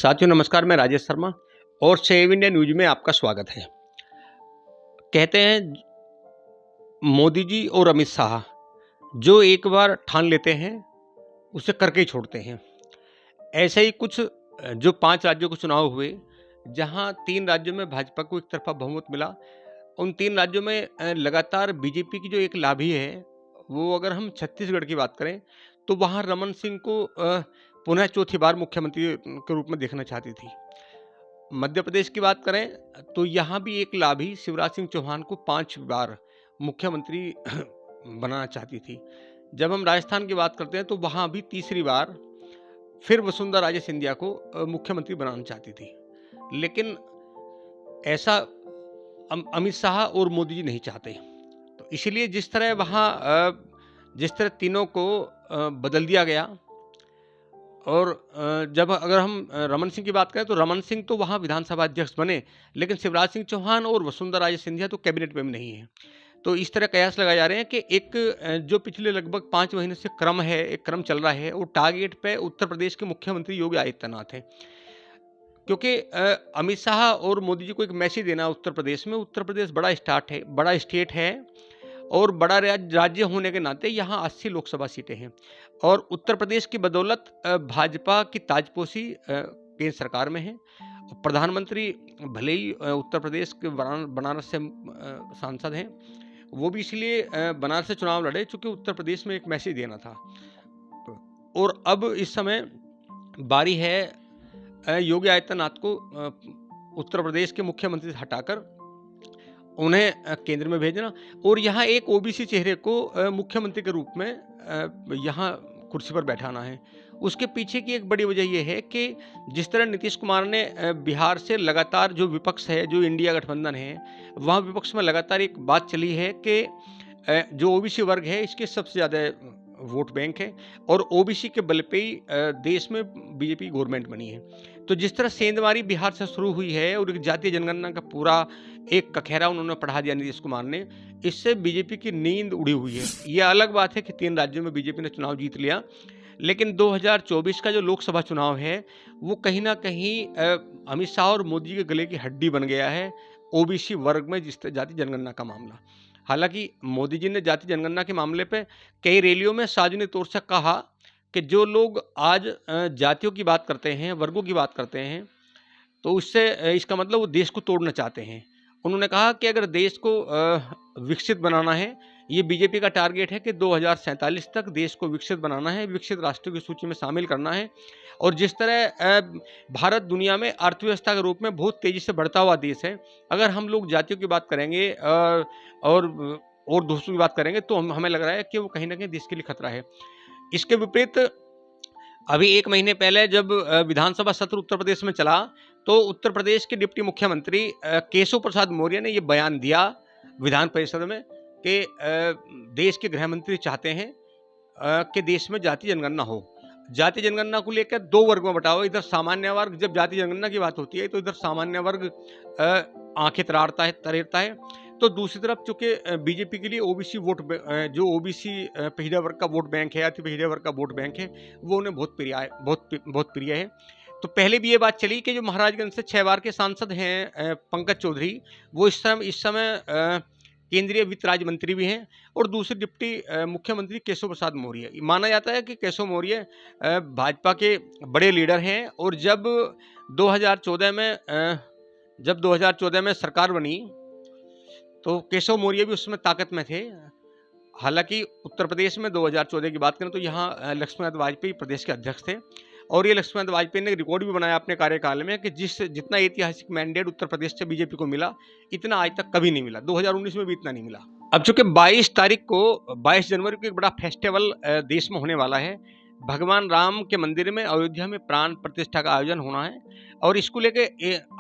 साथियों नमस्कार, मैं राजेश शर्मा और सेव इंडिया न्यूज में आपका स्वागत है। कहते हैं मोदी जी और अमित शाह जो एक बार ठान लेते हैं उसे करके ही छोड़ते हैं। ऐसे ही कुछ जो 5 राज्यों के चुनाव हुए, जहां 3 राज्यों में भाजपा को एक तरफा बहुमत मिला। उन 3 राज्यों में लगातार बीजेपी की जो एक लाभी है, वो अगर हम छत्तीसगढ़ की बात करें तो वहां रमन सिंह को पुनः चौथी बार मुख्यमंत्री के रूप में देखना चाहती थी। मध्य प्रदेश की बात करें तो यहाँ भी एक लाभी शिवराज सिंह चौहान को 5 बार मुख्यमंत्री बनाना चाहती थी। जब हम राजस्थान की बात करते हैं तो वहाँ भी तीसरी बार फिर वसुंधरा राजे सिंधिया को मुख्यमंत्री बनाना चाहती थी। लेकिन ऐसा अमित शाह और मोदी जी नहीं चाहते। तो इसलिए जिस तरह तीनों को बदल दिया गया। और जब अगर हम रमन सिंह की बात करें तो रमन सिंह तो वहाँ विधानसभा अध्यक्ष बने, लेकिन शिवराज सिंह चौहान और वसुंधरा राजे सिंधिया तो कैबिनेट में नहीं है। तो इस तरह कयास लगाए जा रहे हैं कि एक जो पिछले लगभग 5 महीने से एक क्रम चल रहा है, वो टारगेट पे उत्तर प्रदेश के मुख्यमंत्री योगी आदित्यनाथ हैं। क्योंकि अमित शाह और मोदी जी को एक मैसेज देना उत्तर प्रदेश में। उत्तर प्रदेश बड़ा स्टेट है और बड़ा राज्य होने के नाते यहाँ 80 लोकसभा सीटें हैं और उत्तर प्रदेश की बदौलत भाजपा की ताजपोशी केंद्र सरकार में है। प्रधानमंत्री भले ही उत्तर प्रदेश के बनारस से सांसद हैं, वो भी इसलिए बनारस से चुनाव लड़े क्योंकि उत्तर प्रदेश में एक मैसेज देना था। और अब इस समय बारी है योगी आदित्यनाथ को उत्तर प्रदेश के मुख्यमंत्री से हटाकर उन्हें केंद्र में भेजना और यहाँ एक ओबीसी चेहरे को मुख्यमंत्री के रूप में यहाँ कुर्सी पर बैठाना है। उसके पीछे की एक बड़ी वजह यह है कि जिस तरह नीतीश कुमार ने बिहार से लगातार जो विपक्ष है, जो इंडिया गठबंधन है, वहाँ विपक्ष में लगातार एक बात चली है कि जो ओबीसी वर्ग है इसके सबसे ज़्यादा वोट बैंक है और ओबीसी के बल पे ही देश में बीजेपी गवर्नमेंट बनी है। तो जिस तरह सेंधमारी बिहार से शुरू हुई है और एक जातीय जनगणना का पूरा एक कखेरा उन्होंने पढ़ा दिया नीतीश कुमार ने, इससे बीजेपी की नींद उड़ी हुई है। ये अलग बात है कि 3 राज्यों में बीजेपी ने चुनाव जीत लिया, लेकिन 2024 का जो लोकसभा चुनाव है वो कहीं ना कहीं अमित शाह और मोदी जी के गले की हड्डी बन गया है ओबीसी वर्ग में जिस जाति जनगणना का मामला। हालांकि मोदी जी ने जाति जनगणना के मामले पे कई रैलियों में सार्वजनिक तौर से कहा कि जो लोग आज जातियों की बात करते हैं, वर्गों की बात करते हैं, तो उससे इसका मतलब वो देश को तोड़ना चाहते हैं। उन्होंने कहा कि अगर देश को विकसित बनाना है, ये बीजेपी का टारगेट है कि 2047 तक देश को विकसित बनाना है, विकसित राष्ट्रों की सूची में शामिल करना है। और जिस तरह भारत दुनिया में अर्थव्यवस्था के रूप में बहुत तेज़ी से बढ़ता हुआ देश है, अगर हम लोग जातियों की बात करेंगे और दोस्तों की बात करेंगे तो हमें लग रहा है कि वो कहीं ना कहीं देश के लिए खतरा है। इसके विपरीत अभी 1 महीने पहले जब विधानसभा सत्र उत्तर प्रदेश में चला तो उत्तर प्रदेश के डिप्टी मुख्यमंत्री केशव प्रसाद मौर्य ने ये बयान दिया विधान परिषद में कि देश के गृह मंत्री चाहते हैं कि देश में जाति जनगणना हो। जाति जनगणना को लेकर 2 वर्ग में बटाओ। इधर सामान्य वर्ग, जब जाति जनगणना की बात होती है तो इधर सामान्य वर्ग आंखें तरेरता है, तो दूसरी तरफ चूंकि बीजेपी के लिए ओबीसी जो ओबीसी पिछड़े वर्ग का वोट बैंक है, अति पिछड़े वर्ग का वोट बैंक है, वो उन्हें बहुत प्रिय है। तो पहले भी ये बात चली कि जो महाराजगंज से 6 बार के सांसद हैं पंकज चौधरी, वो इस समय केंद्रीय वित्त राज्य मंत्री भी हैं और दूसरे डिप्टी मुख्यमंत्री केशव प्रसाद मौर्य। माना जाता है कि केशव मौर्य भाजपा के बड़े लीडर हैं और जब 2014 में सरकार बनी तो केशव मौर्य भी उसमें ताकत में थे। हालांकि उत्तर प्रदेश में 2014 की बात करें तो यहाँ लक्ष्मीनाथ वाजपेयी प्रदेश के अध्यक्ष थे और ये लक्ष्मीनाथ वाजपेयी ने रिकॉर्ड भी बनाया अपने कार्यकाल में कि जितना ऐतिहासिक मैंडेट उत्तर प्रदेश से बीजेपी को मिला, इतना आज तक कभी नहीं मिला। 2019 में भी इतना नहीं मिला। अब चूंकि 22 जनवरी को एक बड़ा फेस्टिवल देश में होने वाला है, भगवान राम के मंदिर में अयोध्या में प्राण प्रतिष्ठा का आयोजन होना है और इसको लेके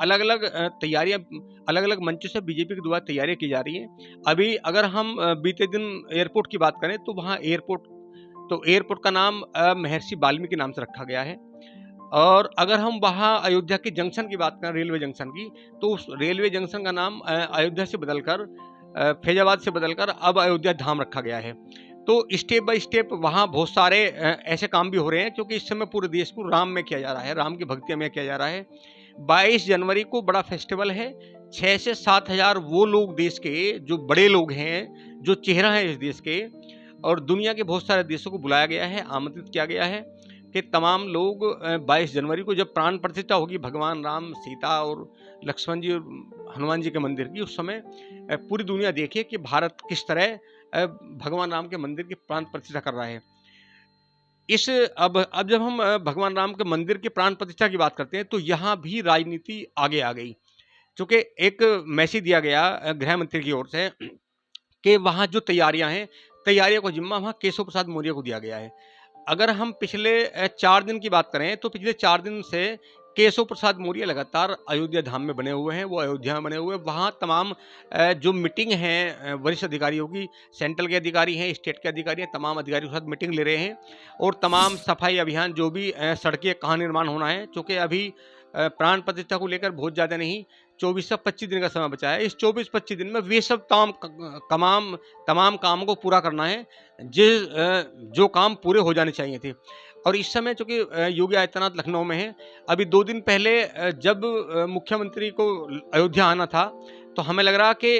अलग अलग मंचों से बीजेपी के द्वारा तैयारियां की जा रही हैं। अभी अगर हम बीते दिन एयरपोर्ट की बात करें तो वहाँ एयरपोर्ट का नाम महर्षि वाल्मीकि नाम से रखा गया है। और अगर हम वहाँ अयोध्या के जंक्शन की बात करें, रेलवे जंक्शन की, तो उस रेलवे जंक्शन का नाम अयोध्या से बदलकर फैजाबाद से बदलकर अब अयोध्या धाम रखा गया है। तो स्टेप बाय स्टेप वहाँ बहुत सारे ऐसे काम भी हो रहे हैं, क्योंकि इस समय पूरे देश को राम में किया जा रहा है, राम की भक्ति में किया जा रहा है। 22 जनवरी को बड़ा फेस्टिवल है। 6 से 7 हज़ार वो लोग देश के जो बड़े लोग हैं, जो चेहरा है इस देश के, और दुनिया के बहुत सारे देशों को बुलाया गया है, आमंत्रित किया गया है कि तमाम लोग 22 जनवरी को जब प्राण प्रतिष्ठा होगी भगवान राम, सीता और लक्ष्मण जी और हनुमान जी के मंदिर की, उस समय पूरी दुनिया देखे कि भारत किस तरह भगवान राम के मंदिर की प्राण प्रतिष्ठा कर रहा है। अब जब हम भगवान राम के मंदिर की प्राण प्रतिष्ठा की बात करते हैं, तो यहाँ भी राजनीति आगे आ गई। चूँकि एक मैसेज दिया गया गृह मंत्री की ओर से कि वहाँ जो तैयारियाँ हैं, तैयारियों का ज़िम्मा वहाँ केशव प्रसाद मौर्य को दिया गया है। अगर हम पिछले 4 दिन की बात करें, तो पिछले 4 दिन से केशव प्रसाद मौर्य लगातार अयोध्या धाम में बने हुए हैं, वो अयोध्या में बने हुए हैं। वहाँ तमाम जो मीटिंग है वरिष्ठ अधिकारियों की, सेंट्रल के अधिकारी हैं, स्टेट के अधिकारी हैं, तमाम अधिकारियों के साथ मीटिंग ले रहे हैं, और तमाम सफाई अभियान जो भी सड़कें कहाँ निर्माण होना है, चूँकि अभी प्राण प्रतिष्ठा को लेकर बहुत ज़्यादा नहीं, 24 से 25 दिन का समय बचा है। इस 24-25 दिन में वे सब तमाम कामों को पूरा करना है, जो काम पूरे हो जाने चाहिए थे। और इस समय चूँकि योगी आदित्यनाथ लखनऊ में हैं, अभी 2 दिन पहले जब मुख्यमंत्री को अयोध्या आना था, तो हमें लग रहा कि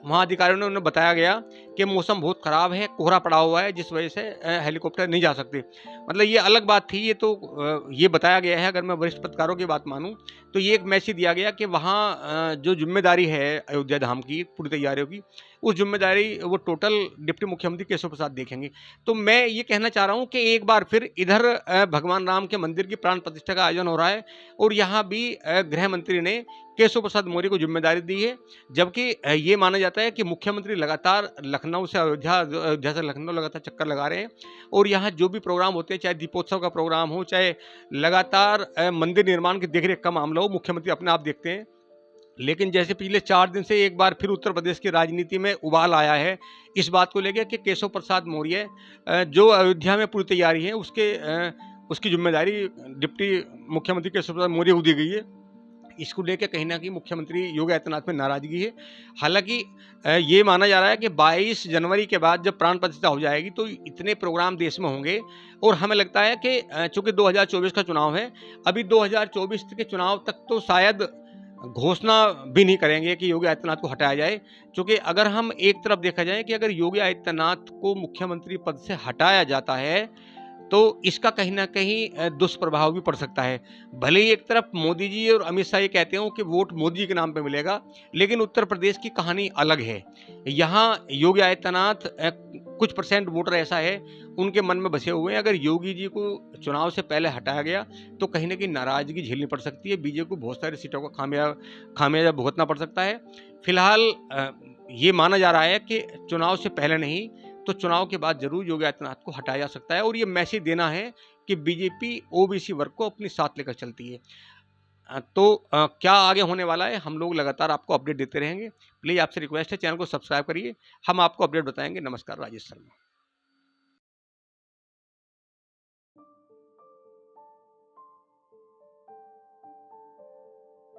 वहाँ अधिकारियों ने उन्हें बताया गया कि मौसम बहुत ख़राब है, कोहरा पड़ा हुआ है, जिस वजह से हेलीकॉप्टर नहीं जा सकते। मतलब ये अलग बात थी, ये तो ये बताया गया है, अगर मैं वरिष्ठ पत्रकारों की बात मानूँ, तो ये एक मैसेज दिया गया कि वहाँ जो ज़िम्मेदारी है अयोध्या धाम की, पूरी तैयारियों की, उस ज़िम्मेदारी वो टोटल डिप्टी मुख्यमंत्री केशव प्रसाद देखेंगे। तो मैं ये कहना चाह रहा हूँ कि एक बार फिर इधर भगवान राम के मंदिर की प्राण प्रतिष्ठा का आयोजन हो रहा है, और यहाँ भी गृह मंत्री ने केशव प्रसाद मौर्य को जिम्मेदारी दी है। जबकि ये माना जाता है कि मुख्यमंत्री लगातार लखनऊ से अयोध्या, अयोध्या से लखनऊ लगातार चक्कर लगा रहे हैं, और यहाँ जो भी प्रोग्राम होते हैं, चाहे दीपोत्सव का प्रोग्राम हो, चाहे लगातार मंदिर निर्माण की देखरेख का मामला हो, मुख्यमंत्री अपने आप देखते हैं। लेकिन जैसे पिछले 4 दिन से एक बार फिर उत्तर प्रदेश की राजनीति में उबाल आया है इस बात को लेकर कि केशव प्रसाद मौर्य जो अयोध्या में पूरी तैयारी है, उसकी जिम्मेदारी डिप्टी मुख्यमंत्री केशव प्रसाद मौर्य को दी गई है। इसको लेकर कहीं न कहीं मुख्यमंत्री योगी आदित्यनाथ में नाराज़गी है। हालाँकि ये माना जा रहा है कि 22 जनवरी के बाद जब प्राण प्रतिष्ठा हो जाएगी, तो इतने प्रोग्राम देश में होंगे, और हमें लगता है कि चूँकि 2024 का चुनाव है, अभी 2024 के चुनाव तक तो शायद घोषणा भी नहीं करेंगे कि योगी आदित्यनाथ को हटाया जाए। क्योंकि अगर हम एक तरफ देखा जाए कि अगर योगी आदित्यनाथ को मुख्यमंत्री पद से हटाया जाता है, तो इसका कहीं न कहीं दुष्प्रभाव भी पड़ सकता है। भले ही एक तरफ मोदी जी और अमित शाह ये कहते हों कि वोट मोदी जी के नाम पे मिलेगा, लेकिन उत्तर प्रदेश की कहानी अलग है। यहाँ योगी आदित्यनाथ कुछ परसेंट वोटर ऐसा है, उनके मन में बसे हुए हैं। अगर योगी जी को चुनाव से पहले हटाया गया, तो कहीं न कहीं नाराज़गी झेलनी पड़ सकती है। बीजेपी को बहुत सारी सीटों का खामियाजा भुगतना पड़ सकता है। फिलहाल ये माना जा रहा है कि चुनाव से पहले नहीं, तो चुनाव के बाद ज़रूर योगी आदित्यनाथ को हटाया जा सकता है, और ये मैसेज देना है कि बीजेपी ओबीसी वर्ग को अपने साथ लेकर चलती है। क्या आगे होने वाला है, हम लोग लगातार आपको अपडेट देते रहेंगे। प्लीज़ आपसे रिक्वेस्ट है, चैनल को सब्सक्राइब करिए, हम आपको अपडेट बताएँगे। नमस्कार, राजेश शर्मा।